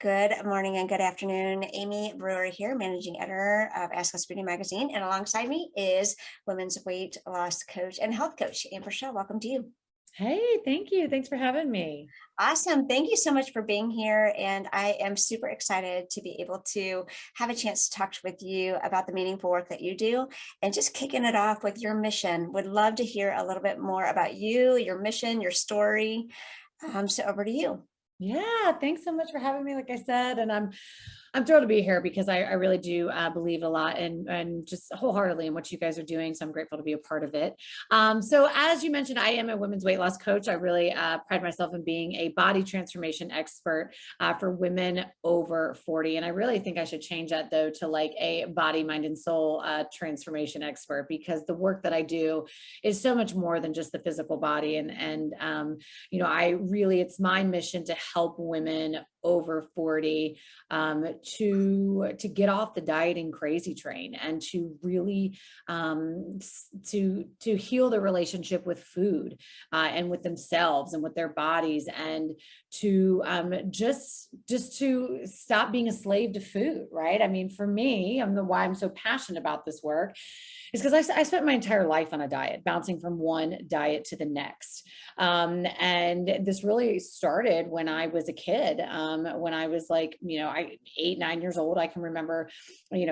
Good morning and good afternoon. Amy Brewer here, managing editor of ISSA Beauty Magazine. And alongside me is women's weight loss coach and health coach, Amber Shell. Welcome to you. Hey, thank you. Thanks for having me. Awesome. Thank you so much for being here. And I am super excited to be able to have a chance to talk with you about the meaningful work that you do and just kicking it off with your mission. Would love to hear a little bit more about you, your mission, your story. So over to you. Yeah, thanks so much for having me. Like I said, and I'm thrilled to be here because I really do believe a lot and just wholeheartedly in what you guys are doing. So I'm grateful to be a part of it. So as you mentioned, I am a women's weight loss coach. I really pride myself in being a body transformation expert for women over 40. And I really think I should change that though to like a body, mind, and soul transformation expert, because the work that I do is so much more than just the physical body. It's my mission to help women over 40 to get off the dieting crazy train and to really to heal the relationship with food and with themselves and with their bodies, and to just to stop being a slave to food. Right? I mean, for me, why I'm so passionate about this work is because I spent my entire life on a diet, bouncing from one diet to the next. And this really started when I was a kid, when I was like, 8, 9 years old. I can remember, I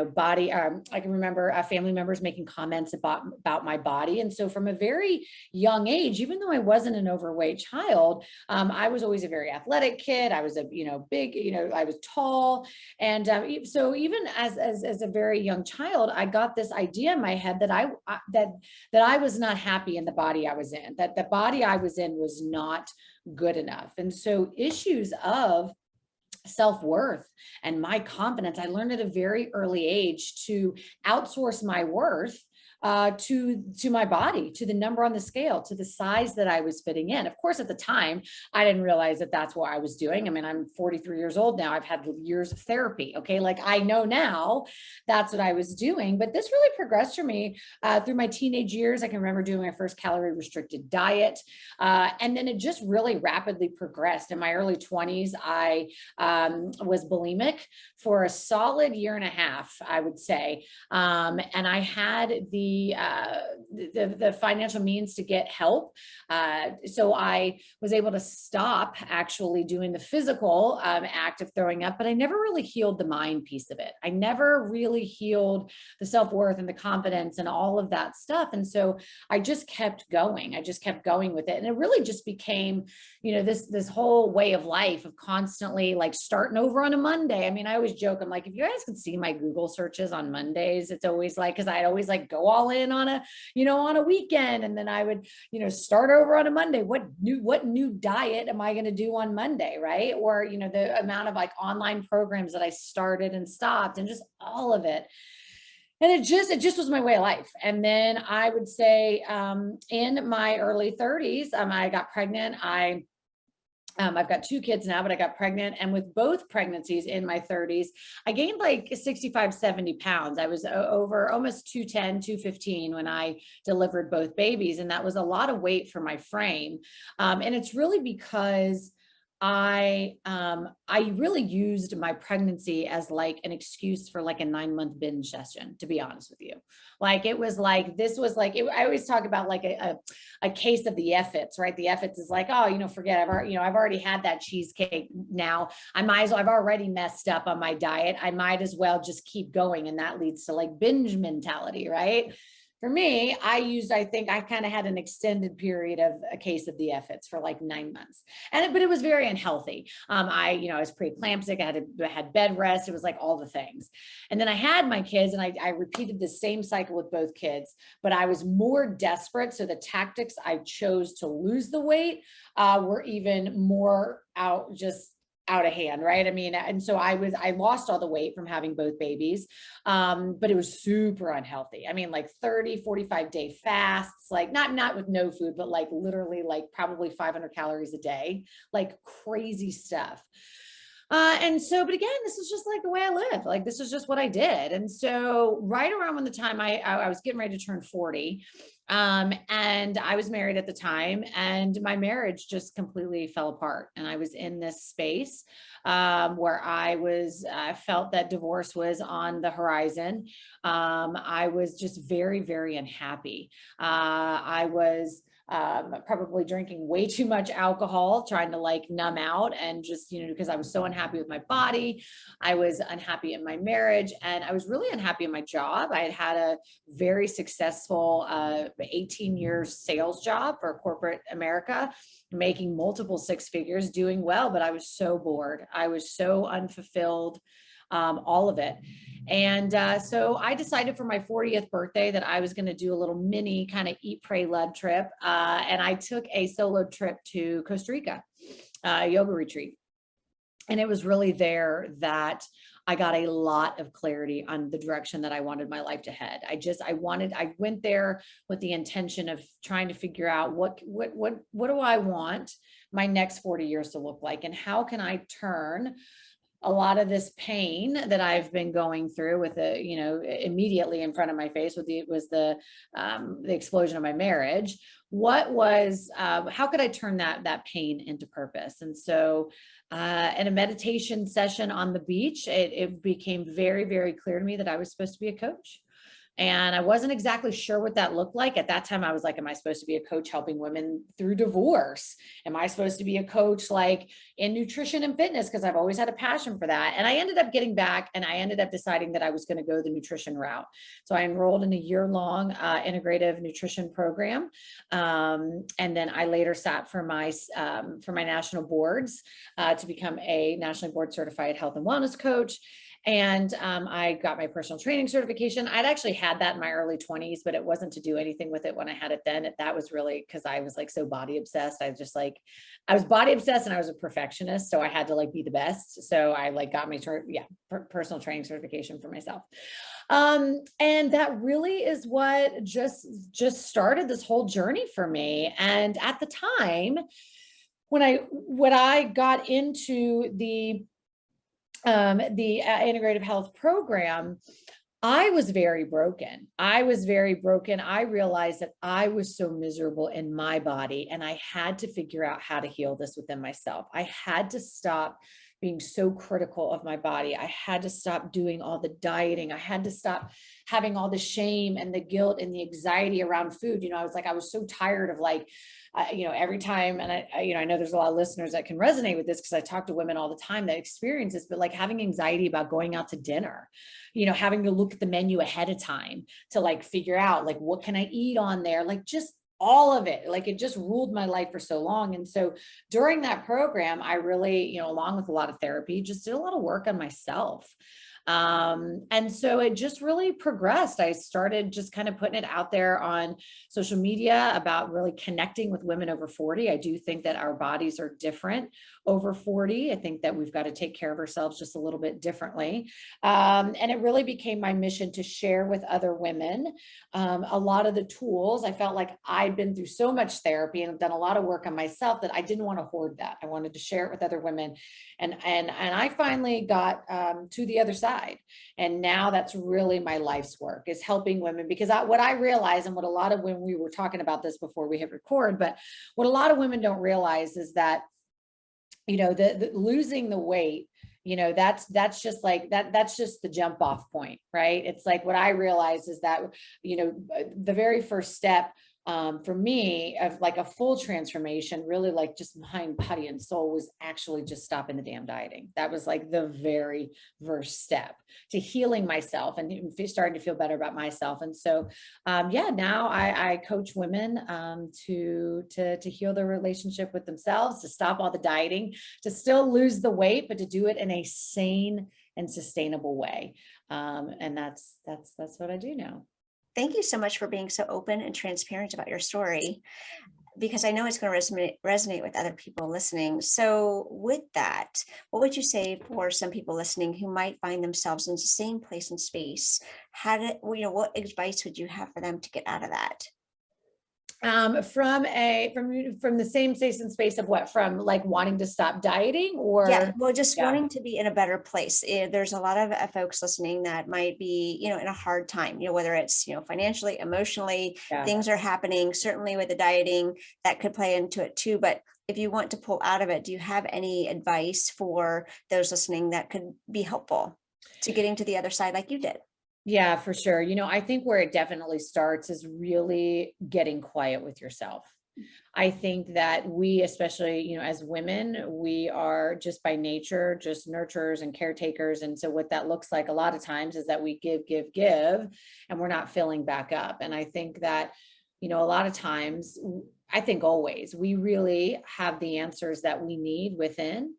can remember family members making comments about my body. And so from a very young age, even though I wasn't an overweight child, I was always a very athletic kid. I was I was tall. And so even as a very young child, I got this idea in my head that I was not happy in the body I was in, that the body I was in was not good enough. And so issues of self-worth and my confidence, I learned at a very early age to outsource my worth to my body, to the number on the scale, to the size that I was fitting in. Of course, at the time, I didn't realize that that's what I was doing. I mean, I'm 43 years old now. I've had years of therapy. Okay. Like I know now that's what I was doing, but this really progressed for me through my teenage years. I can remember doing my first calorie restricted diet. And then it just really rapidly progressed. In my early 20s, I was bulimic for a solid year and a half, I would say. And I had the financial means to get help. So I was able to stop actually doing the physical act of throwing up, but I never really healed the mind piece of it. I never really healed the self-worth and the confidence and all of that stuff. And so I just kept going. I just kept going with it. And it really just became, this whole way of life of constantly like starting over on a Monday. I mean, I always joke, I'm like, if you guys could see my Google searches on Mondays, it's always like, because I'd always like go all in on a weekend. And then I would, start over on a Monday. What new diet am I going to do on Monday? Right. Or, the amount of like online programs that I started and stopped and just all of it. And it just was my way of life. And then I would say in my early 30s, I got pregnant. I've got 2 kids now, but I got pregnant. And with both pregnancies in my 30s, I gained like 65, 70 pounds. I was over almost 210, 215 when I delivered both babies. And that was a lot of weight for my frame. And it's really because I really used my pregnancy as like an excuse for like a 9-month binge session, to be honest with you. Like it was like, this was like, I always talk about like a case of the F-its, right? The F-its is like, oh, forget, I've already had that cheesecake now. I've already messed up on my diet. I might as well just keep going. And that leads to like binge mentality, right? For me, I think I kind of had an extended period of a case of the F-its for like 9 months. But it was very unhealthy. I was preeclamptic. I had bed rest. It was like all the things. And then I had my kids and I repeated the same cycle with both kids, but I was more desperate. So the tactics I chose to lose the weight were even more out of hand, right? I mean, and so I lost all the weight from having both babies, but it was super unhealthy. I mean, like 30, 45-day fasts, like not with no food, but like literally like probably 500 calories a day, like crazy stuff. But again, this is just like the way I live. Like, this is just what I did. And so right around when the time I was getting ready to turn 40, and I was married at the time, and my marriage just completely fell apart. And I was in this space, where I felt that divorce was on the horizon. I was just very, very unhappy. I was probably drinking way too much alcohol, trying to like numb out, and just, because I was so unhappy with my body. I was unhappy in my marriage, and I was really unhappy in my job. I had had a very successful 18 years sales job for corporate America, making multiple six figures, doing well, but I was so bored. I was so unfulfilled, all of it. And so I decided for my 40th birthday that I was going to do a little mini kind of eat, pray, love trip. And I took a solo trip to Costa Rica, yoga retreat. And it was really there that I got a lot of clarity on the direction that I wanted my life to head. I went there with the intention of trying to figure out what do I want my next 40 years to look like, and how can I turn a lot of this pain that I've been going through with immediately in front of my face was the explosion of my marriage. How could I turn that pain into purpose? And so, in a meditation session on the beach, it became very, very clear to me that I was supposed to be a coach. And I wasn't exactly sure what that looked like. At that time, I was like, am I supposed to be a coach helping women through divorce? Am I supposed to be a coach like in nutrition and fitness? Because I've always had a passion for that. And I ended up getting back, and I ended up deciding that I was going to go the nutrition route. So I enrolled in a year-long integrative nutrition program. And then I later sat for my national boards to become a nationally board certified health and wellness coach. And I got my personal training certification. I'd actually had that in my early 20s, but it wasn't to do anything with it when I had it then. That was really because I was like so body obsessed. I was body obsessed, and I was a perfectionist. So I had to like be the best. So I like got my personal training certification for myself. And that really is what just started this whole journey for me. And at the time, when I got into the integrative health program, I was very broken. I realized that I was so miserable in my body, and I had to figure out how to heal this within myself. I had to stop being so critical of my body. I had to stop doing all the dieting. I had to stop having all the shame and the guilt and the anxiety around food. I was so tired of like, every time, and I know there's a lot of listeners that can resonate with this because I talk to women all the time that experience this, but like having anxiety about going out to dinner, having to look at the menu ahead of time to like figure out like, what can I eat on there? Like just all of it, like it just ruled my life for so long. And so during that program, I really, along with a lot of therapy, just did a lot of work on myself. And so it just really progressed. I started just kind of putting it out there on social media about really connecting with women over 40. I do think that our bodies are different over 40. I think that we've got to take care of ourselves just a little bit differently. And it really became my mission to share with other women a lot of the tools. I felt like I'd been through so much therapy and done a lot of work on myself that I didn't want to hoard that. I wanted to share it with other women. And I finally got to the other side. And now that's really my life's work, is helping women, because what I realize, and what a lot of women, we were talking about this before we hit record, but what a lot of women don't realize is that, the losing the weight, that's just like that's just the jump off point, right? It's like, what I realized is that, the very first step for me of like a full transformation, really like just mind, body, and soul, was actually just stopping the damn dieting. That was like the very first step to healing myself and starting to feel better about myself. And so, now I coach women to heal their relationship with themselves, to stop all the dieting, to still lose the weight, but to do it in a sane and sustainable way. And that's what I do now. Thank you so much for being so open and transparent about your story, because I know it's going to resonate with other people listening. So with that, what would you say for some people listening who might find themselves in the same place and space? What advice would you have for them to get out of that? From the same space of what, from like wanting to stop dieting Yeah, or, well, just yeah, wanting to be in a better place. There's a lot of folks listening that might be, in a hard time, whether it's, financially, emotionally, yeah. things are happening, certainly with the dieting that could play into it too. But if you want to pull out of it, do you have any advice for those listening that could be helpful to getting to the other side like you did? Yeah, for sure. I think where it definitely starts is really getting quiet with yourself. I think that we, especially, as women, we are just by nature, just nurturers and caretakers. And so what that looks like a lot of times is that we give, and we're not filling back up. And I think that, a lot of times, I think always, we really have the answers that we need within.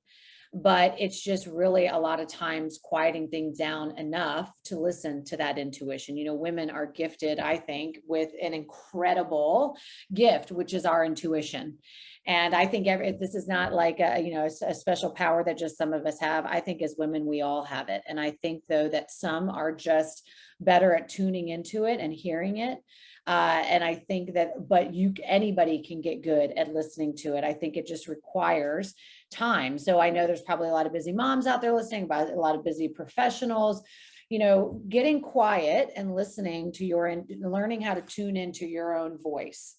But it's just really a lot of times quieting things down enough to listen to that intuition. Women are gifted, I think, with an incredible gift, which is our intuition. And I think this is not like a special power that just some of us have. I think as women, we all have it. And I think, though, that some are just better at tuning into it and hearing it. And I think that, but anybody can get good at listening to it. I think it just requires time. So I know there's probably a lot of busy moms out there listening, about a lot of busy professionals, getting quiet and listening to learning how to tune into your own voice.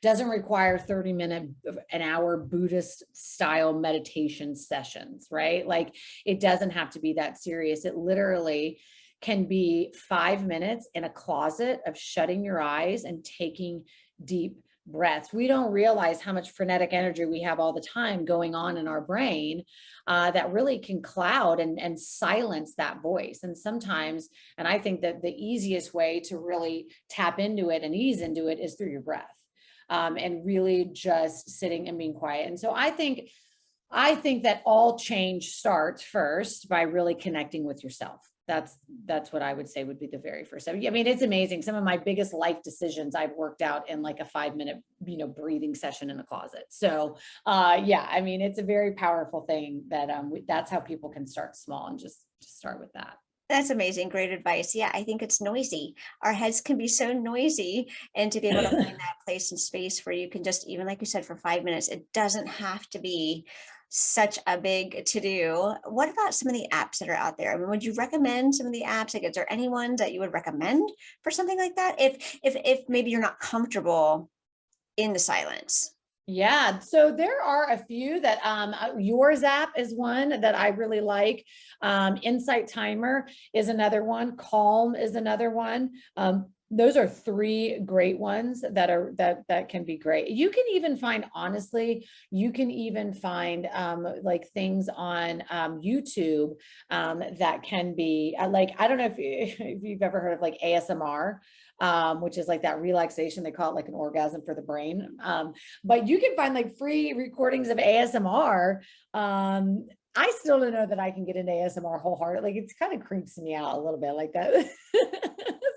Doesn't require 30-minute, an hour Buddhist style meditation sessions, right? Like, it doesn't have to be that serious. It literally can be 5 minutes in a closet of shutting your eyes and taking deep breaths. We don't realize how much frenetic energy we have all the time going on in our brain, that really can cloud and silence that voice. And sometimes, and I think that the easiest way to really tap into it and ease into it is through your breath, and really just sitting and being quiet. And so I think that all change starts first by really connecting with yourself. That's what I would say would be the very first step. I mean, it's amazing. Some of my biggest life decisions I've worked out in like a 5-minute, breathing session in a closet. So, yeah, I mean, it's a very powerful thing that, that's how people can start small and just start with that. That's amazing. Great advice. Yeah, I think it's noisy. Our heads can be so noisy, and to be able to find that place and space where you can just, even like you said, for 5 minutes, it doesn't have to be such a big to do. What about some of the apps that are out there? I mean, would you recommend some of the apps? Like, is there any ones that you would recommend for something like that? If maybe you're not comfortable in the silence. Yeah, so there are a few that, Yours app is one that I really like. Insight Timer is another one. Calm is another one. Those are 3 great ones that can be great. You can even find, honestly, like things on YouTube that can be like, I don't know if you've ever heard of like ASMR, which is like that relaxation. They call it like an orgasm for the brain. But you can find like free recordings of ASMR. I still don't know that I can get into ASMR wholeheartedly. Like, it's kind of creeps me out a little bit like that.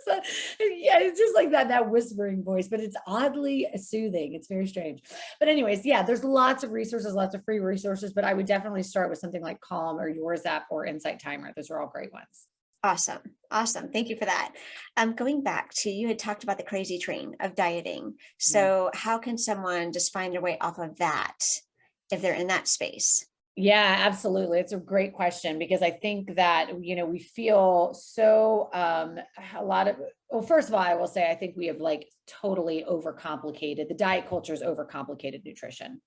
So, yeah, it's just like that whispering voice, but it's oddly soothing. It's very strange. But anyways, yeah, there's lots of resources, lots of free resources, but I would definitely start with something like Calm or Yours app or Insight Timer. Those are all great ones. Awesome. Awesome. Thank you for that. Going back to, you had talked about the crazy train of dieting. Yeah. So how can someone just find their way off of that if they're in that space? Yeah, absolutely. It's a great question, because I think that, we feel so, well, first of all, I will say, I think we have like totally overcomplicated. The diet culture is overcomplicated nutrition.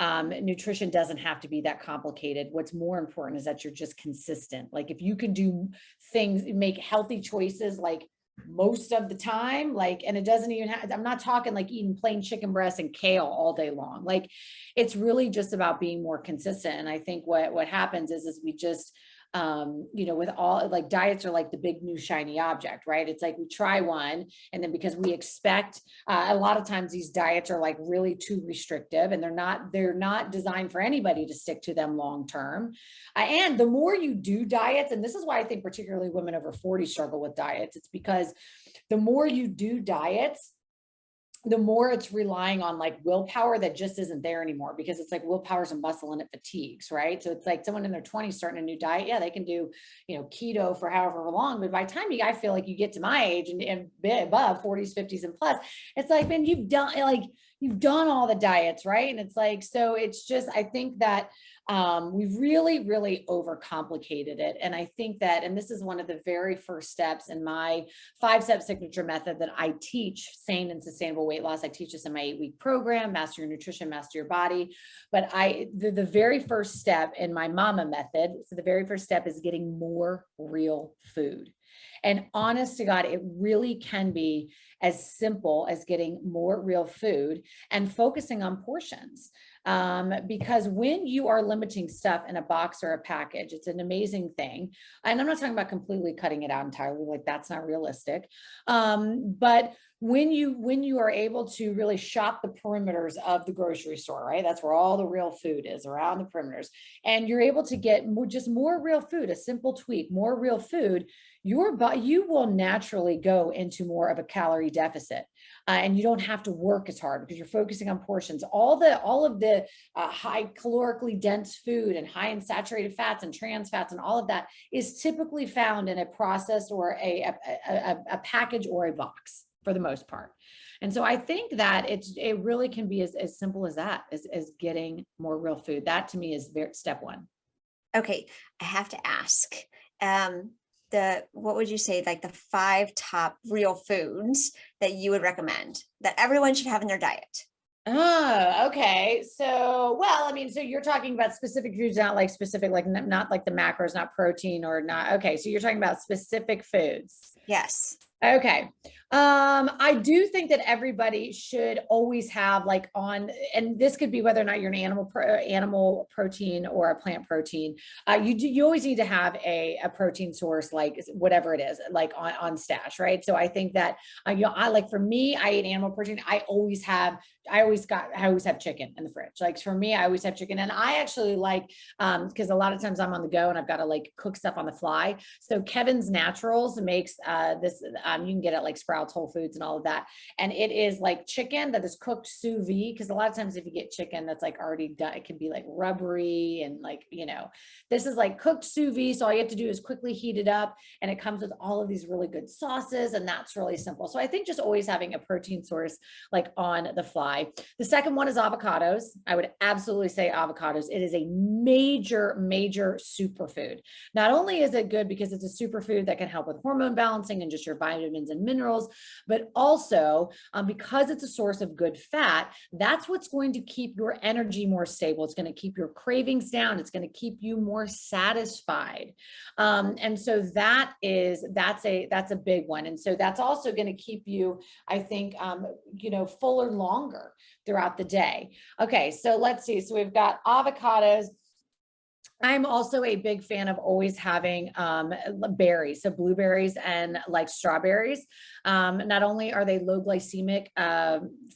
Nutrition doesn't have to be that complicated. What's more important is that you're just consistent. Like, if you can do things, make healthy choices, like most of the time, like, and it doesn't even have, I'm not talking like eating plain chicken breast and kale all day long. Like, it's really just about being more consistent. And I think what happens is we just, with all, like, diets are like the big new shiny object, right? It's like we try one, and then because we expect, a lot of times these diets are like really too restrictive, and they're not designed for anybody to stick to them long term. And the more you do diets, and this is why I think particularly women over 40 struggle with diets, it's because the more you do diets, the more it's relying on like willpower that just isn't there anymore, because it's like willpower's a muscle and it fatigues, right? So it's like someone in their 20s starting a new diet. Yeah, they can do, keto for however long. But by the time I feel like you get to my age and above 40s, 50s, and plus, it's like, man, you've done all the diets, right? And it's like, so it's just, I think that we've really, really overcomplicated it. And I think that, and this is one of the very first steps in my 5-step signature method that I teach, sane and sustainable weight loss. I teach this in my 8-week program, Master Your Nutrition, Master Your Body. But the very first step in my mama method, so the very first step is getting more real food. And honest to God, it really can be as simple as getting more real food and focusing on portions. Because when you are limiting stuff in a box or a package, it's an amazing thing. And I'm not talking about completely cutting it out entirely, like that's not realistic. But when you are able to really shop the perimeters of the grocery store, right? That's where all the real food is, around the perimeters. And you're able to get just more real food, a simple tweak, more real food, you will naturally go into more of a calorie deficit. And you don't have to work as hard because you're focusing on portions. All of the high calorically dense food and high in saturated fats and trans fats and all of that is typically found in a processed or a package or a box for the most part. And so I think that it really can be as simple as that, as getting more real food. That to me is step one. Okay, I have to ask, what would you say, like the 5 top real foods that you would recommend that everyone should have in their diet? Oh, okay. So, well, I mean, so you're talking about specific foods, not like specific, like not like the macros, not protein or not. Okay. So you're talking about specific foods. Yes. Okay. I do think that everybody should always have and this could be whether or not you're an animal protein or a plant protein. You always need to have a protein source, like whatever it is, like on stash, right? So I think that, for me, I eat animal protein. I always have chicken in the fridge. Like for me, I always have chicken, and I actually because a lot of times I'm on the go and I've got to cook stuff on the fly. So Kevin's Naturals makes this. You can get it like Sprouts, Whole Foods, and all of that. And it is like chicken that is cooked sous vide. Because a lot of times if you get chicken that's already done, it can be rubbery and this is cooked sous vide. So all you have to do is quickly heat it up, and it comes with all of these really good sauces, and that's really simple. So I think just always having a protein source on the fly. The second one is avocados. I would absolutely say avocados. It is a major, major superfood. Not only is it good because it's a superfood that can help with hormone balancing and just your vitamins and minerals, but also because it's a source of good fat, that's what's going to keep your energy more stable. It's going to keep your cravings down. It's going to keep you more satisfied. And so that's a big one. And so that's also going to keep you, I think, fuller longer throughout the day. Okay, so let's see. So we've got avocados. I'm also a big fan of always having berries, so blueberries and strawberries. Not only are they low glycemic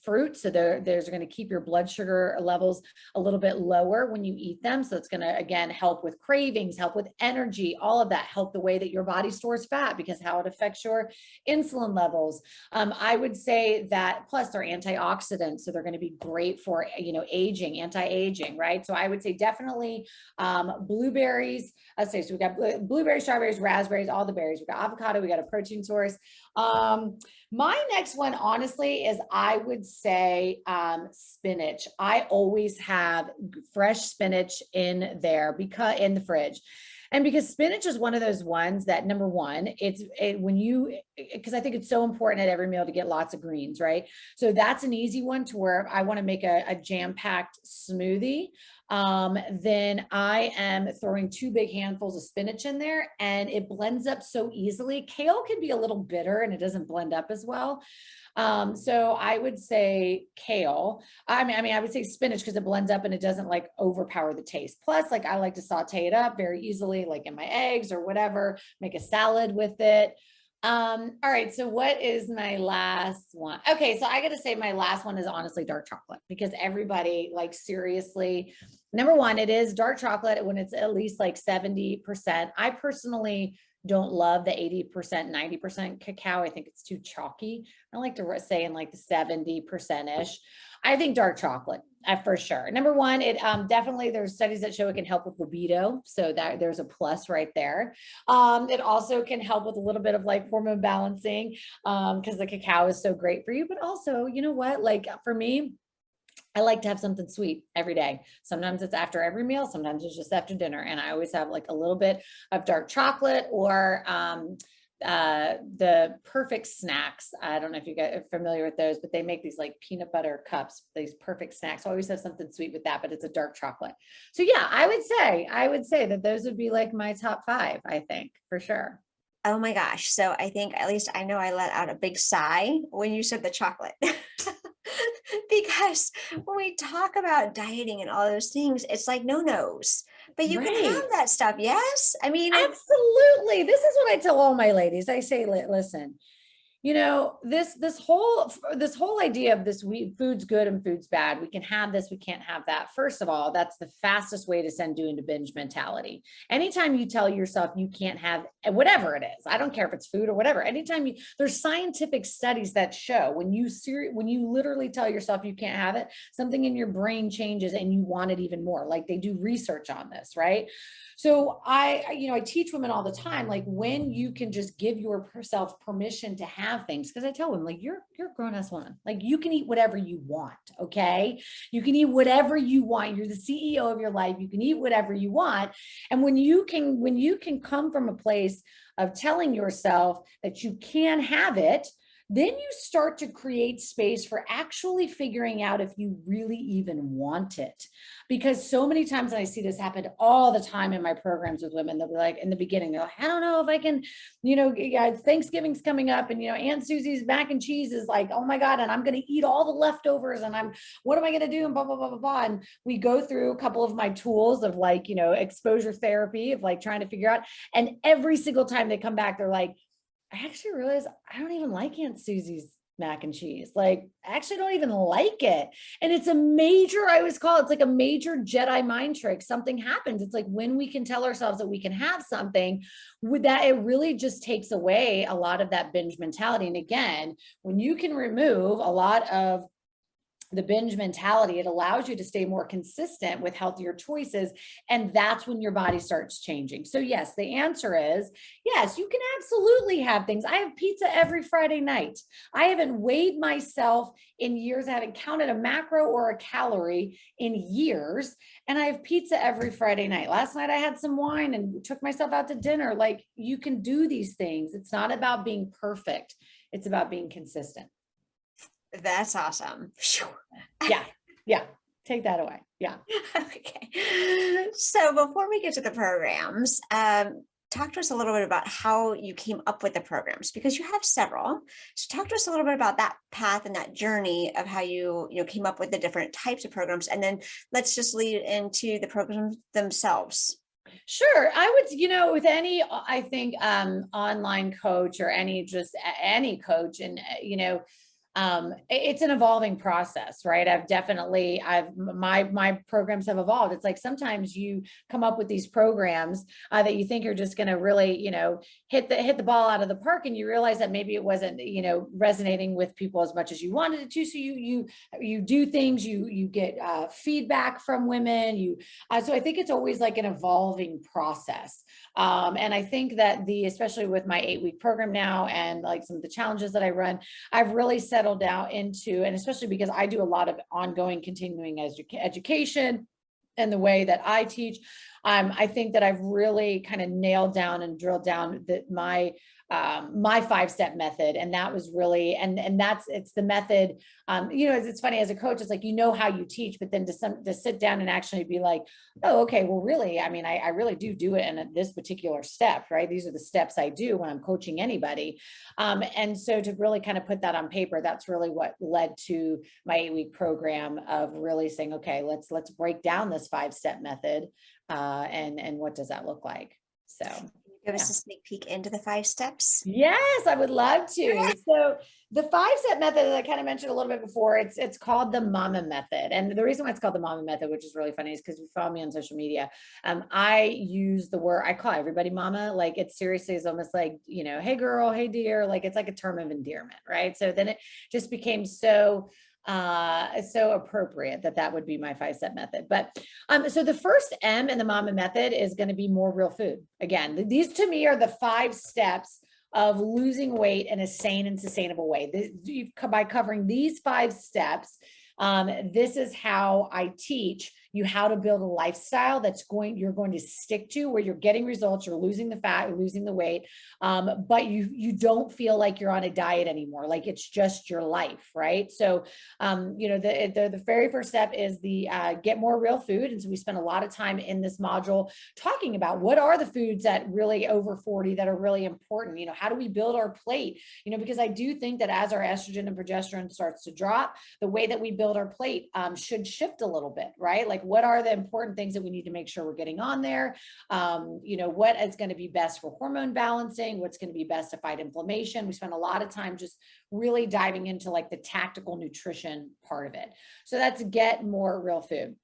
fruits, so they're going to keep your blood sugar levels a little bit lower when you eat them. So it's going to, again, help with cravings, help with energy, all of that, help the way that your body stores fat, because how it affects your insulin levels. I would say that, plus they're antioxidants, so they're going to be great for, aging, anti-aging, right? So I would say definitely blueberries. So we've got blueberries, strawberries, raspberries, all the berries. We've got avocado, we got a protein source. My next one, honestly, is I would say spinach. I always have fresh spinach in there because in the fridge. And because spinach is one of those ones that, number one, because I think it's so important at every meal to get lots of greens, right? So that's an easy one to where I want to make a jam-packed smoothie. Then I am throwing 2 big handfuls of spinach in there, and it blends up so easily. Kale can be a little bitter and it doesn't blend up as well. So I would say kale. I mean, I would say spinach because it blends up and it doesn't overpower the taste. Plus, I like to saute it up very easily, in my eggs or whatever, make a salad with it. All right. So what is my last one? Okay. So I got to say my last one is honestly dark chocolate, because everybody, seriously, number one, it is dark chocolate when it's at least 70%. I personally don't love the 80%, 90% cacao. I think it's too chalky. I like to say in like the 70%-ish. I think dark chocolate for sure. Number one, it definitely, there's studies that show it can help with libido. So that there's a plus right there. It also can help with a little bit of like hormone balancing because the cacao is so great for you. But also, you know what, like for me, I like to have something sweet every day. Sometimes it's after every meal, sometimes it's just after dinner. And I always have like a little bit of dark chocolate or the Perfect Snacks. I don't know if you guys are familiar with those, but they make these like peanut butter cups, these Perfect Snacks. I always have something sweet with that, but it's a dark chocolate. So yeah, I would say that those would be like my top 5, I think, for sure. Oh my gosh. So I think at least I know I let out a big sigh when you said the chocolate. Because when we talk about dieting and all those things, it's like no-nos, but you can have Right. that stuff. Yes. I mean, Absolutely. This is what I tell all my ladies. I say, listen, you know, this whole idea of this food's good and food's bad. We can have this, we can't have that. First of all, that's the fastest way to send you into binge mentality. Anytime you tell yourself you can't have whatever it is, I don't care if it's food or whatever. Anytime there's scientific studies that show when you literally tell yourself you can't have it, something in your brain changes and you want it even more. Like they do research on this, right? So I teach women all the time, like when you can just give yourself permission to have things. Because I tell them, like, you're a grown-ass woman. Like you can eat whatever you want. Okay. You can eat whatever you want. You're the CEO of your life. You can eat whatever you want. And when you can come from a place of telling yourself that you can have it, then you start to create space for actually figuring out if you really even want it. Because so many times, and I see this happen all the time in my programs with women, they'll be like, in the beginning, they're like, I don't know if I can, yeah, Thanksgiving's coming up and, Aunt Susie's mac and cheese is like, oh my God, and I'm going to eat all the leftovers and what am I going to do? And blah, blah, blah, blah, blah. And we go through a couple of my tools of like, exposure therapy of like trying to figure out. And every single time they come back, they're like, I actually realized I don't even like Aunt Susie's mac and cheese. Like, I actually don't even like it. And it's a major, I always call it, it's like a major Jedi mind trick. Something happens. It's like when we can tell ourselves that we can have something with that, it really just takes away a lot of that binge mentality. And again, when you can remove a lot of the binge mentality, it allows you to stay more consistent with healthier choices. And that's when your body starts changing. So yes, the answer is yes, you can absolutely have things. I have pizza every Friday night. I haven't weighed myself in years. I haven't counted a macro or a calorie in years. And I have pizza every Friday night. Last night I had some wine and took myself out to dinner. Like you can do these things. It's not about being perfect. It's about being consistent. that's awesome. Yeah. Yeah. Take that away. Yeah. Okay. So before we get to the programs, talk to us a little bit about how you came up with the programs, because you have several. So talk to us a little bit about that path and that journey of how you came up with the different types of programs. And then let's just lead into the programs themselves. Sure. I would, with any, I think, online coach or any coach and, it's an evolving process, right? My programs have evolved. It's like sometimes you come up with these programs that you think are just going to really, hit the ball out of the park, and you realize that maybe it wasn't, resonating with people as much as you wanted it to. So you do things, you get feedback from women. So I think it's always like an evolving process. And I think that especially with my 8-week program now and like some of the challenges that I run, I've really settled down into, and especially because I do a lot of ongoing continuing education and the way that I teach, I think that I've really kind of nailed down and drilled down my 5-step method. And that was really, and it's the method, it's funny as a coach, it's like, how you teach, but then to sit down and actually be like, oh, okay, well, really, I mean, I really do it in this particular step, right? These are the steps I do when I'm coaching anybody. And so to really kind of put that on paper, that's really what led to my 8-week program of really saying, okay, let's break down this 5-step method. And what does that look like? So Give Yeah. us a sneak peek into the 5 steps. Yes, I would love to. So the 5-step method that I kind of mentioned a little bit before, it's called the mama method. And the reason why it's called the mama method, which is really funny, is because you follow me on social media. I use the word, I call everybody mama. Like it seriously is almost like, hey girl, hey dear, like it's like a term of endearment, right? So then it just became so appropriate that would be my 5-step method. But so the first M in the mama method is going to be more real food. Again, these to me are the 5 steps of losing weight in a sane and sustainable way. By covering these 5 steps, this is how I teach you how to build a lifestyle you're going to stick to, where you're getting results, you're losing the fat, you're losing the weight, but you don't feel like you're on a diet anymore. Like it's just your life, right? So, the very first step is the get more real food. And so we spend a lot of time in this module talking about what are the foods that really over 40 that are really important. How do we build our plate? Because I do think that as our estrogen and progesterone starts to drop, the way that we build our plate should shift a little bit, right? Like what are the important things that we need to make sure we're getting on there? What is going to be best for hormone balancing? What's going to be best to fight inflammation? We spend a lot of time just really diving into like the tactical nutrition part of it. So that's get more real food.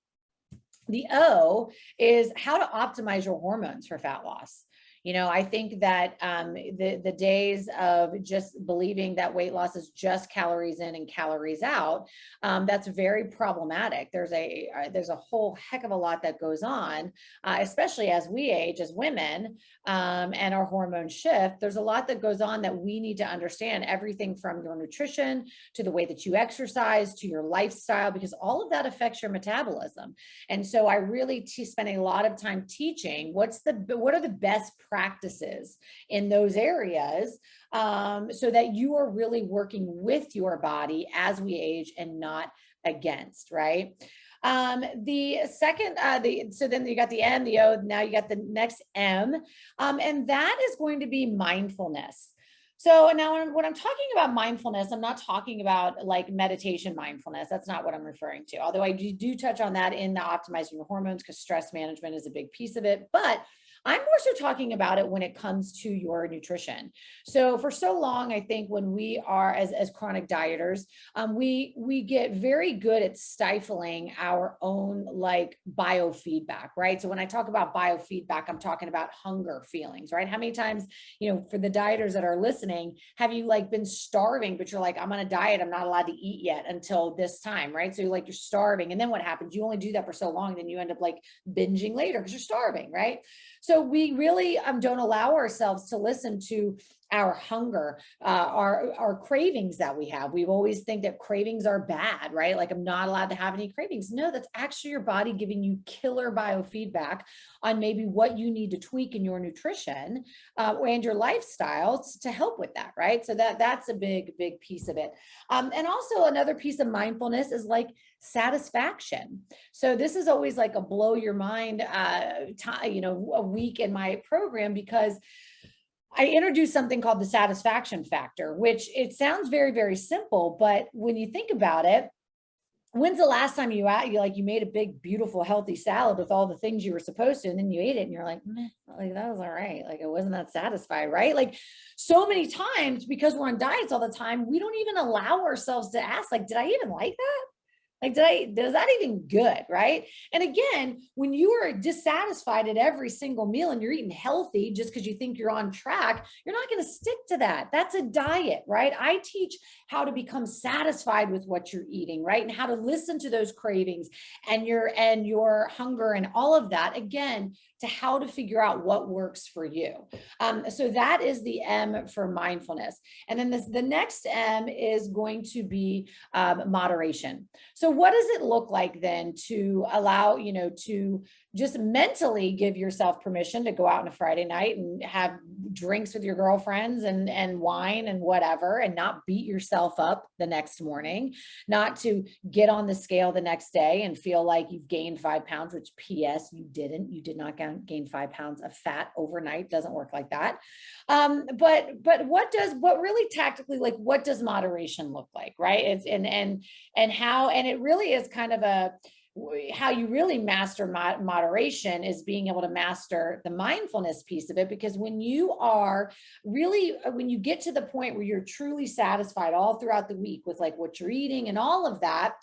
The O is how to optimize your hormones for fat loss. I think that the days of just believing that weight loss is just calories in and calories out, that's very problematic. There's a whole heck of a lot that goes on, especially as we age as women, and our hormones shift. There's a lot that goes on that we need to understand, everything from your nutrition to the way that you exercise to your lifestyle, because all of that affects your metabolism. And so I really spend a lot of time teaching what are the best practices in those areas, so that you are really working with your body as we age and not against, right? The second, so then you got the N, the O, now you got the next M, and that is going to be mindfulness. So now when I'm talking about mindfulness, I'm not talking about like meditation mindfulness. That's not what I'm referring to. Although I do touch on that in the optimizing your hormones, because stress management is a big piece of it. But I'm more so talking about it when it comes to your nutrition. So for so long, I think when we are as chronic dieters, we get very good at stifling our own like biofeedback, right? So when I talk about biofeedback, I'm talking about hunger feelings, right? How many times, for the dieters that are listening, have you like been starving, but you're like, I'm on a diet, I'm not allowed to eat yet until this time, right? So you're starving. And then what happens? You only do that for so long, then you end up like binging later because you're starving, right? So we really don't allow ourselves to listen to our hunger, our cravings that we have. We always think that cravings are bad, right? Like I'm not allowed to have any cravings. No, that's actually your body giving you killer biofeedback on maybe what you need to tweak in your nutrition and your lifestyle to help with that, right? So that's a big piece of it. And also another piece of mindfulness is like satisfaction. So this is always like a blow your mind, a week in my program, because I introduced something called the satisfaction factor, which it sounds very, very simple, but when you think about it, when's the last time you made a big, beautiful, healthy salad with all the things you were supposed to, and then you ate it and you're like, meh, like that was all right. Like it wasn't that satisfied, right? Like so many times, because we're on diets all the time, we don't even allow ourselves to ask, like, did I even like that? Like, is that even good? Right. And again, when you are dissatisfied at every single meal and you're eating healthy just because you think you're on track, you're not going to stick to that. That's a diet, right? I teach how to become satisfied with what you're eating, right? And how to listen to those cravings and your hunger and all of that, again, to how to figure out what works for you. So that is the M for mindfulness. And then the next M is going to be moderation. So what does it look like then to allow, to just mentally give yourself permission to go out on a Friday night and have drinks with your girlfriends and wine and whatever, and not beat yourself up the next morning, not to get on the scale the next day and feel like you've gained 5 pounds, which PS, you did not gain 5 pounds of fat overnight. Doesn't work like that. But what really tactically, like what does moderation look like, right? And it really is kind of how you really master moderation is being able to master the mindfulness piece of it. Because when you are really, when you get to the point where you're truly satisfied all throughout the week with like what you're eating and all of that,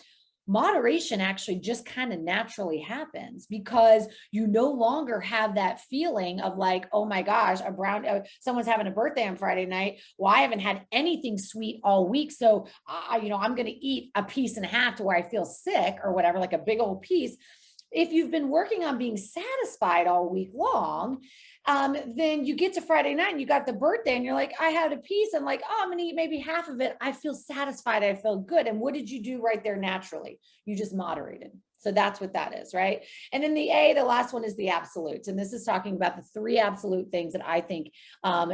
moderation actually just kind of naturally happens, because you no longer have that feeling of like, oh my gosh, someone's having a birthday on Friday night. Well, I haven't had anything sweet all week. So, I'm going to eat a piece and a half to where I feel sick or whatever, like a big old piece. If you've been working on being satisfied all week long, then you get to Friday night and you got the birthday and you're like, I had a piece. I'm like, oh, I'm going to eat maybe half of it. I feel satisfied. I feel good. And what did you do right there naturally? You just moderated. So that's what that is, right? And then the last one is the absolutes. And this is talking about the 3 absolute things that I think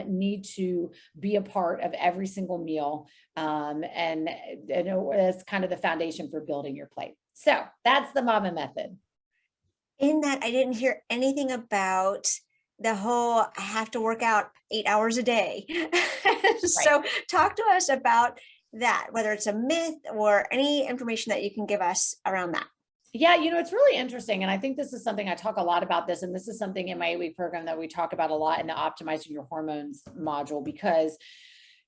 need to be a part of every single meal. And it's kind of the foundation for building your plate. So that's the Mama method. In that, I didn't hear anything about the whole, I have to work out 8 hours a day. So talk to us about that, whether it's a myth or any information that you can give us around that. Yeah, it's really interesting. And I think this is something I talk a lot about this. And this is something in my 8-week program that we talk about a lot in the optimizing your hormones module, because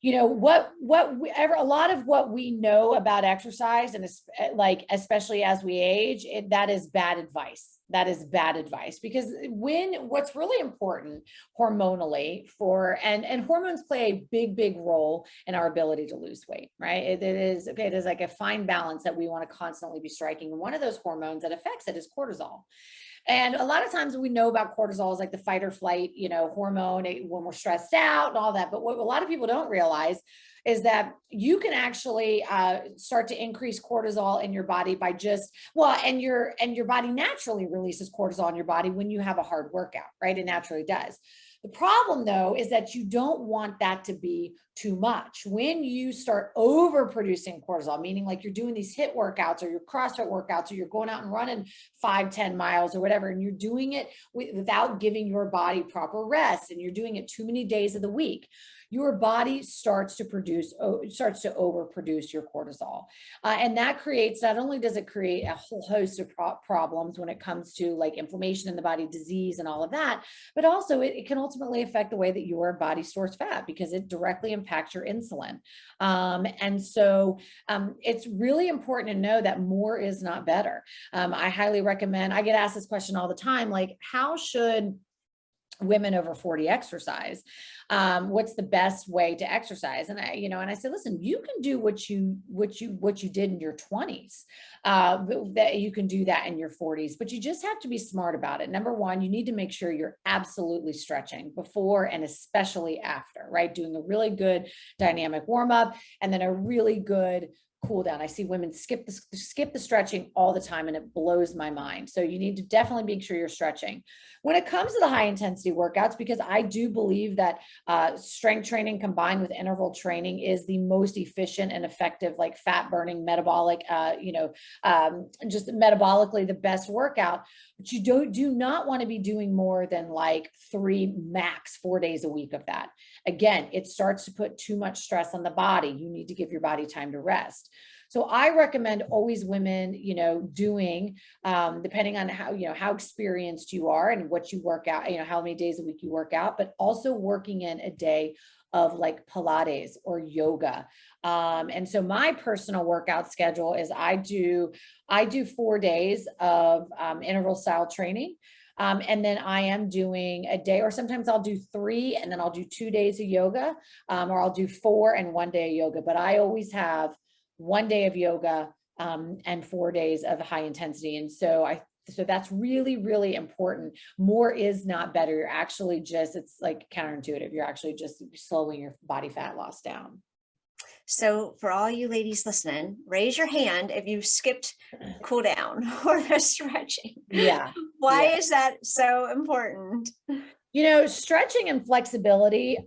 a lot of what we know about exercise, and like, especially as we age, that is bad advice. That is bad advice, because what's really important hormonally and hormones play a big, big role in our ability to lose weight, right? It is like a fine balance that we want to constantly be striking. And one of those hormones that affects it is cortisol. And a lot of times we know about cortisol is like the fight or flight, hormone when we're stressed out and all that. But what a lot of people don't realize is that you can actually start to increase cortisol in your body by and your body naturally releases cortisol in your body when you have a hard workout, right? It naturally does. The problem, though, is that you don't want that to be too much. When you start overproducing cortisol, meaning like you're doing these HIIT workouts or your CrossFit workouts, or you're going out and running 5-10 miles or whatever, and you're doing it without giving your body proper rest, and you're doing it too many days of the week, your body starts to overproduce your cortisol. And that creates, not only does it create a whole host of problems when it comes to like inflammation in the body, disease and all of that, but also it can ultimately affect the way that your body stores fat, because it directly impacts your insulin. And so it's really important to know that more is not better. I highly recommend, I get asked this question all the time, like, how should women over 40 exercise? What's the best way to exercise? And I said, listen, you can do what you did in your 20s. That you can do that in your 40s, but you just have to be smart about it. Number one, you need to make sure you're absolutely stretching before and especially after, right? Doing a really good dynamic warm up and then a really good cool down. I see women skip the stretching all the time, and it blows my mind. So you need to definitely make sure you're stretching. When it comes to the high intensity workouts, because I do believe that strength training combined with interval training is the most efficient and effective, like fat burning, metabolic, just metabolically the best workout. But you do not want to be doing more than like 3, max 4 days a week of that. Again, it starts to put too much stress on the body. You need to give your body time to rest. So I recommend always women, doing, depending on how experienced you are and what you work out, how many days a week you work out, but also working in a day of like Pilates or yoga. And so my personal workout schedule is I do 4 days of interval style training. And then I am doing a day, or sometimes I'll do 3 and then I'll do 2 days of yoga, or I'll do 4 and 1 day of yoga. But I always have 1 day of yoga and 4 days of high intensity. And so that's really, really important. More is not better. You're actually it's like counterintuitive. You're actually just slowing your body fat loss down. So for all you ladies listening, raise your hand if you skipped cool down or the stretching. Yeah. Why is that so important? Stretching and flexibility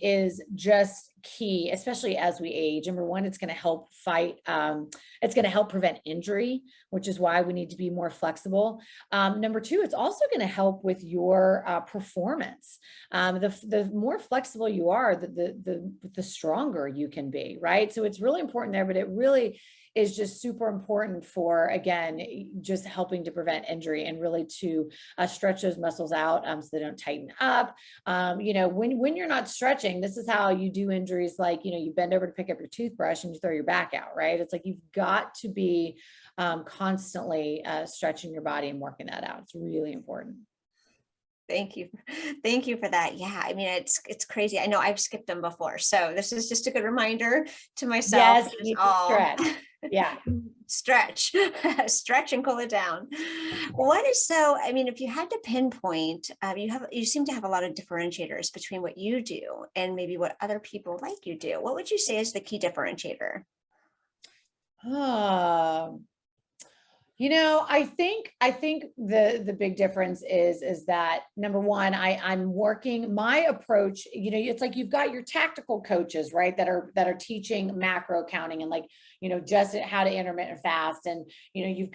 is just key, especially as we age. Number one, it's going to help fight, it's going to help prevent injury, which is why we need to be more flexible. Number two, it's also going to help with your performance. The more flexible you are, the stronger you can be, right? So it's really important there, but it really is just super important for, again, just helping to prevent injury and really to stretch those muscles out so they don't tighten up. When you're not stretching, this is how you do injuries, like, you bend over to pick up your toothbrush and you throw your back out, right? It's like, you've got to be constantly stretching your body and working that out. It's really important. Thank you. Thank you for that. Yeah. I mean, it's crazy. I know I've skipped them before. So this is just a good reminder to myself. Yes, you need to stretch. Yeah. Stretch, stretch and cool it down. I mean, if you had to pinpoint, you seem to have a lot of differentiators between what you do and maybe what other people like you do. What would you say is the key differentiator? I think the big difference is that, number one, I'm working my approach, it's like, you've got your tactical coaches, right, that are teaching macro counting and, like, just how to intermittent fast. And,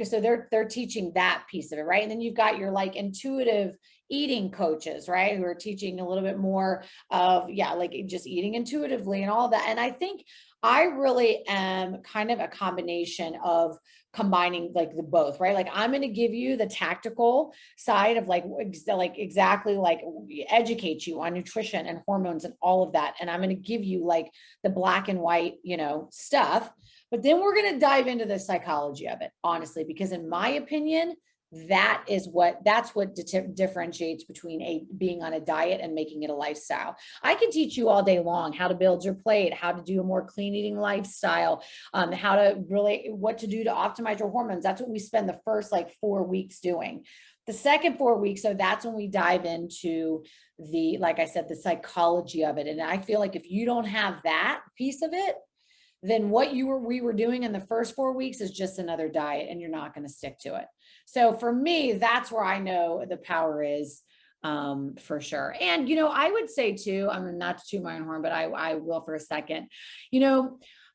so they're teaching that piece of it. Right. And then you've got your, like, intuitive eating coaches, right, who are teaching a little bit more of, like, just eating intuitively and all that. And I think I really am kind of a combination of combining, like, the both, right? Like, I'm going to give you the tactical side of, like exactly, like, educate you on nutrition and hormones and all of that. And I'm going to give you, like, the black and white, stuff. But then we're going to dive into the psychology of it, honestly, because in my opinion, that's what differentiates between being on a diet and making it a lifestyle. I can teach you all day long how to build your plate, how to do a more clean eating lifestyle, how to really, what to do to optimize your hormones. That's what we spend the first, like, 4 weeks doing. The second 4 weeks, so that's when we dive into like I said, the psychology of it. And I feel like if you don't have that piece of it, then what we were doing in the first 4 weeks is just another diet, and you're not going to stick to it. So for me, that's where I know the power is, for sure. And, I would say too, I'm not to toot my own horn, but I will for a second.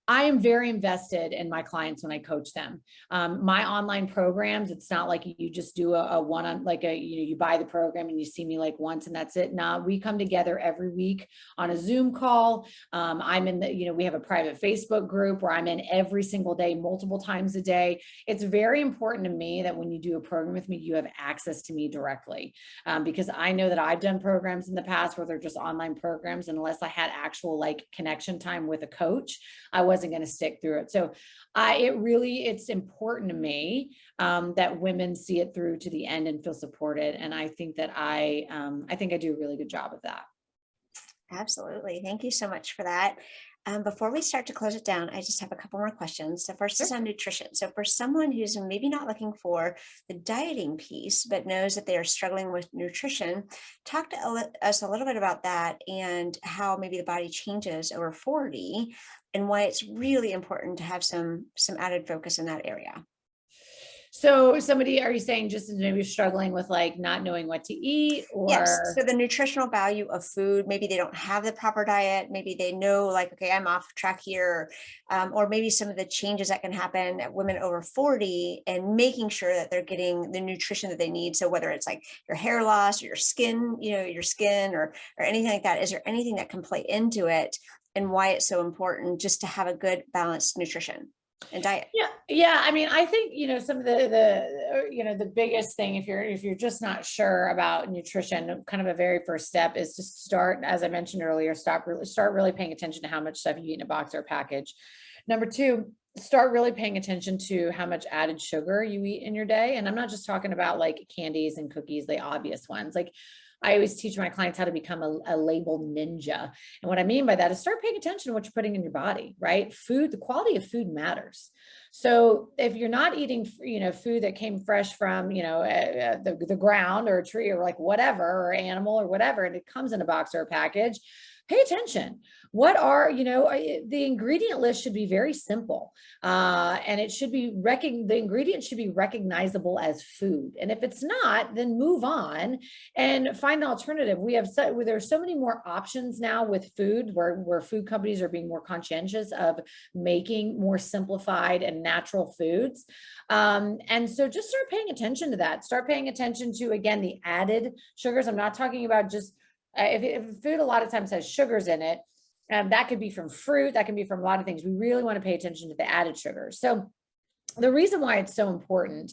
I am very invested in my clients when I coach them. My online programs, it's not like you just do a one-on, like you buy the program and you see me, like, once and that's it. No, we come together every week on a Zoom call. I'm in we have a private Facebook group where I'm in every single day, multiple times a day. It's very important to me that when you do a program with me, you have access to me directly, because I know that I've done programs in the past where they're just online programs, and unless I had actual, like, connection time with a coach, I wasn't going to stick through it. So it's important to me that women see it through to the end and feel supported. And I think that I do a really good job of that. Absolutely. Thank you so much for that. Before we start to close it down, I just have a couple more questions. The first is on nutrition. So for someone who's maybe not looking for the dieting piece, but knows that they are struggling with nutrition, talk to us a little bit about that and how maybe the body changes over 40 and why it's really important to have some added focus in that area. So are you saying just maybe struggling with, like, not knowing what to eat, or? Yes. So the nutritional value of food, maybe they don't have the proper diet. Maybe they know, like, okay, I'm off track here. Or maybe some of the changes that can happen at women over 40 and making sure that they're getting the nutrition that they need. So whether it's like your hair loss or your skin, or anything like that, is there anything that can play into it and why it's so important just to have a good balanced nutrition and diet? Yeah. I mean, I think, some of the biggest thing, if you're just not sure about nutrition, kind of a very first step is to start, as I mentioned earlier, start really paying attention to how much stuff you eat in a box or a package. Number two, start really paying attention to how much added sugar you eat in your day. And I'm not just talking about, like, candies and cookies, the obvious ones. Like, I always teach my clients how to become a label ninja. And what I mean by that is start paying attention to what you're putting in your body, right? Food, the quality of food matters. So if you're not eating, food that came fresh from, the ground or a tree or, like, whatever, or animal or whatever, and it comes in a box or a package, pay attention. What are, the ingredient list should be very simple. And it should be, the ingredient should be recognizable as food. And if it's not, then move on and find an alternative. There's so many more options now with food, where food companies are being more conscientious of making more simplified and natural foods. And so just start paying attention to that. Start paying attention to, again, the added sugars. I'm not talking about just, if food a lot of times has sugars in it, that could be from fruit, that can be from a lot of things. We really want to pay attention to the added sugars. So the reason why it's so important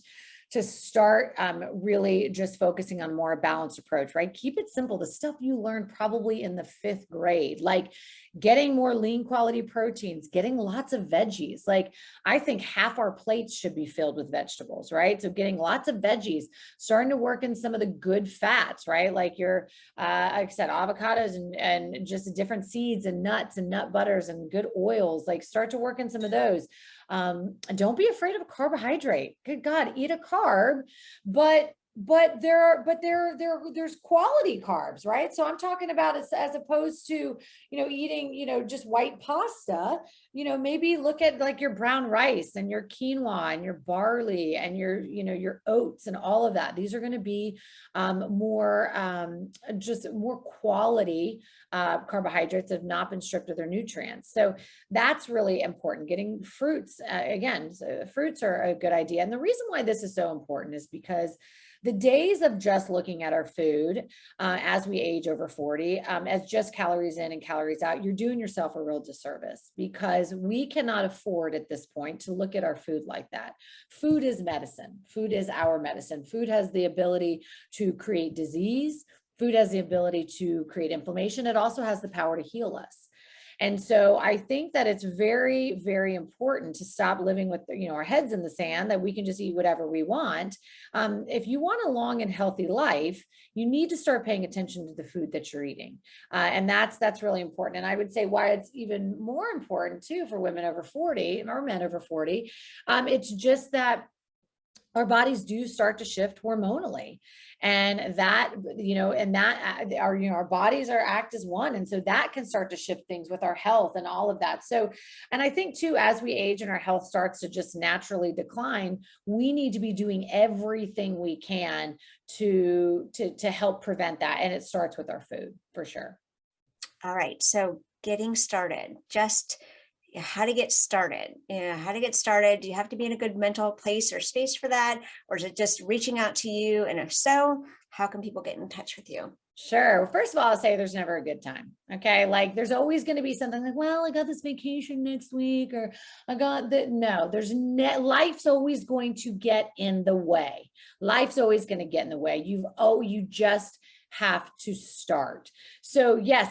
to start really just focusing on more balanced approach, right? Keep it simple. The stuff you learned probably in the 5th grade, like getting more lean quality proteins, getting lots of veggies. Like I think half our plates should be filled with vegetables, right? So getting lots of veggies, starting to work in some of the good fats, right? Like your, like I said, avocados and just different seeds and nuts and nut butters and good oils, like start to work in some of those. Don't be afraid of a carbohydrate. Good God, eat a carb, but there's quality carbs, right? So I'm talking about as opposed to, eating, just white pasta, maybe look at like your brown rice and your quinoa and your barley and your oats and all of that. These are going to be just more quality carbohydrates, have not been stripped of their nutrients. So that's really important. Getting fruits, again, so fruits are a good idea. And the reason why this is so important is because the days of just looking at our food as we age over 40, as just calories in and calories out, you're doing yourself a real disservice, because we cannot afford at this point to look at our food like that. Food is medicine. Food is our medicine. Food has the ability to create disease. Food has the ability to create inflammation. It also has the power to heal us. And so I think that it's very, very important to stop living with, our heads in the sand, that we can just eat whatever we want. If you want a long and healthy life, you need to start paying attention to the food that you're eating. And that's really important. And I would say why it's even more important too for women over 40 or men over 40. It's just that our bodies do start to shift hormonally, and that, our bodies act as one. And so that can start to shift things with our health and all of that. So, and I think too, as we age and our health starts to just naturally decline, we need to be doing everything we can to help prevent that. And it starts with our food for sure. All right. So getting started, just how to get started. How to get started. Do you have to be in a good mental place or space for that? Or is it just reaching out to you? And if so, how can people get in touch with you? Sure. Well, first of all, I'll say there's never a good time. Okay. Like there's always going to be something like, well, I got this vacation next week, or I got that. No, life's always going to get in the way. Life's always going to get in the way. You just have to start. So yes,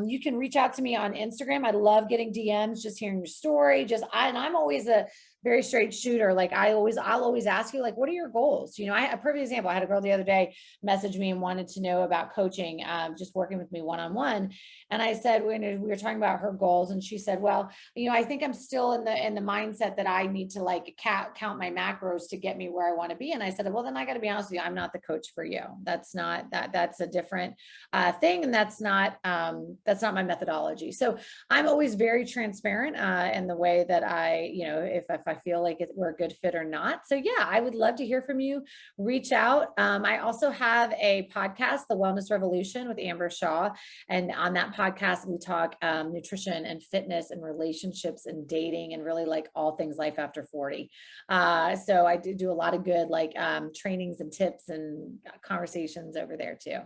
you can reach out to me on Instagram. I love getting DMs, just hearing your story. And I'm always a very straight shooter. Like I'll always ask you, like, what are your goals? A perfect example. I had a girl the other day message me and wanted to know about coaching, just working with me one-on-one. And I said, when we were talking about her goals, and she said, well, I think I'm still in the mindset that I need to like count my macros to get me where I want to be. And I said, well, then I got to be honest with you, I'm not the coach for you. That's a different thing. And that's not my methodology. So I'm always very transparent in the way that if I feel like we're a good fit or not. So yeah, I would love to hear from you. Reach out. I also have a podcast, The Wellness Revolution with Amber Shaw. And on that podcast, we talk nutrition and fitness and relationships and dating and really like all things life after 40. So I do a lot of good like trainings and tips and conversations over there too.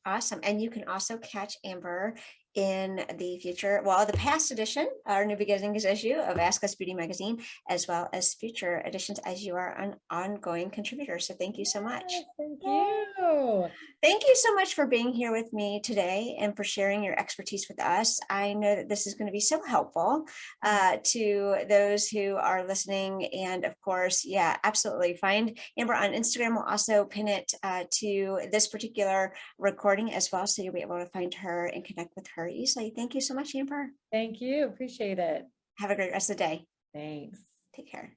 Awesome. And you can also catch Amber in the past edition, our New Beginnings issue of Ask Us Beauty magazine, as well as future editions, as you are an ongoing contributor. So thank you so much. Thank you. Thank you so much for being here with me today and for sharing your expertise with us. I know that this is going to be so helpful to those who are listening. And of course, yeah, absolutely. Find Amber on Instagram. We'll also pin it to this particular recording as well, so you'll be able to find her and connect with her easily. Thank you so much, Amber. Thank you. Appreciate it. Have a great rest of the day. Thanks. Take care.